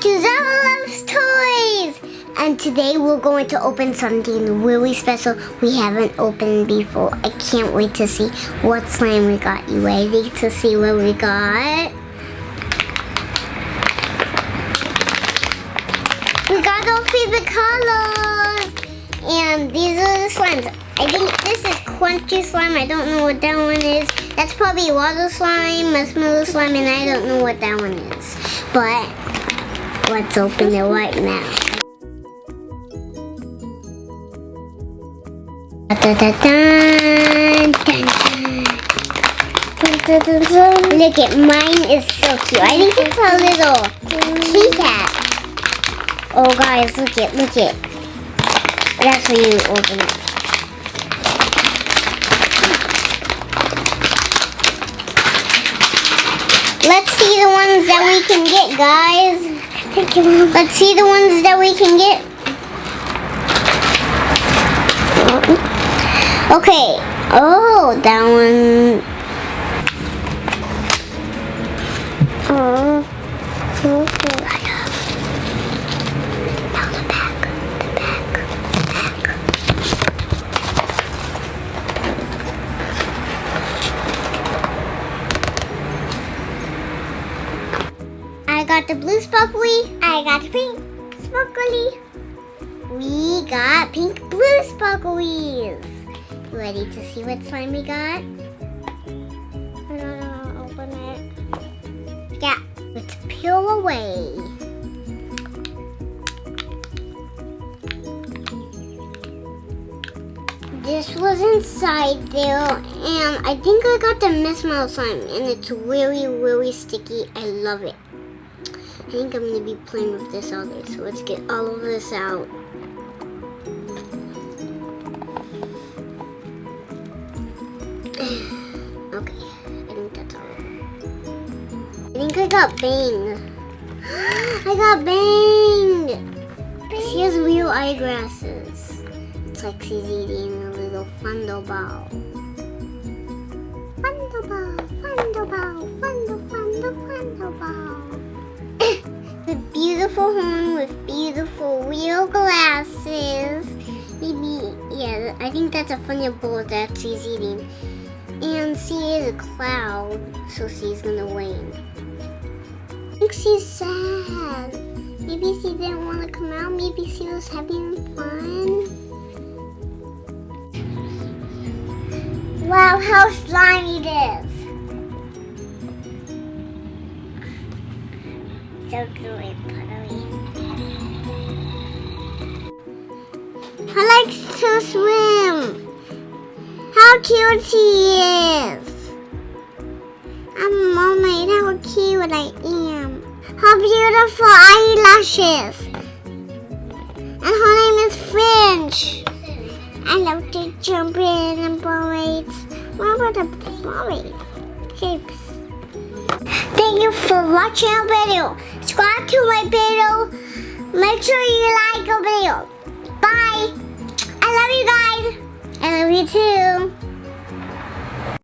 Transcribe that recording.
to ZARA Loves Toys! And today we're going to open something really special we haven't opened before. I can't wait to see what slime we got. You ready to see what we got? We got our favorite colors! And these are the slimes. I think this is crunchy slime. I don't know what that one is. That's probably water slime, marshmallow slime, and I don't know what that one is. But let's open it right now. Look at mine is so cute. I think it's a little kitty cat. Oh guys, look it. That's when you open it. Let's see the ones that we can get, guys. Let's see the ones that we can get. Okay. Oh, that one. Oh. Now the back. I got the blue sparkly. I got the pink sparkly. We got pink blue sparklies. Ready to see what slime we got? Open it. Yeah, let's peel away. This was inside there, and I think I got the marshmallow slime, and it's really, really sticky. I love it. I think I'm going to be playing with this all day, so let's get all of this out. Okay, I think that's all. I think I got banged. I got banged! She has real eyeglasses. It's like she's eating a little fundo ball. Fundo ball. The beautiful horn with beautiful real glasses. Maybe, yeah, I think that's a funny ball that she's eating. And she is a cloud, so she's gonna wane. I think she's sad. Maybe she didn't want to come out. Maybe she was having fun. Wow, how slimy it is. So gooey, puddly. I like to swim. How cute she is! I'm a mermaid, how cute I am. How beautiful eyelashes! And her name is Fringe. I love to jump in and parades. What were the parade shapes? Thank you for watching our video. Subscribe to my video. Make sure you like our video. Bye! I love you guys! I love you too.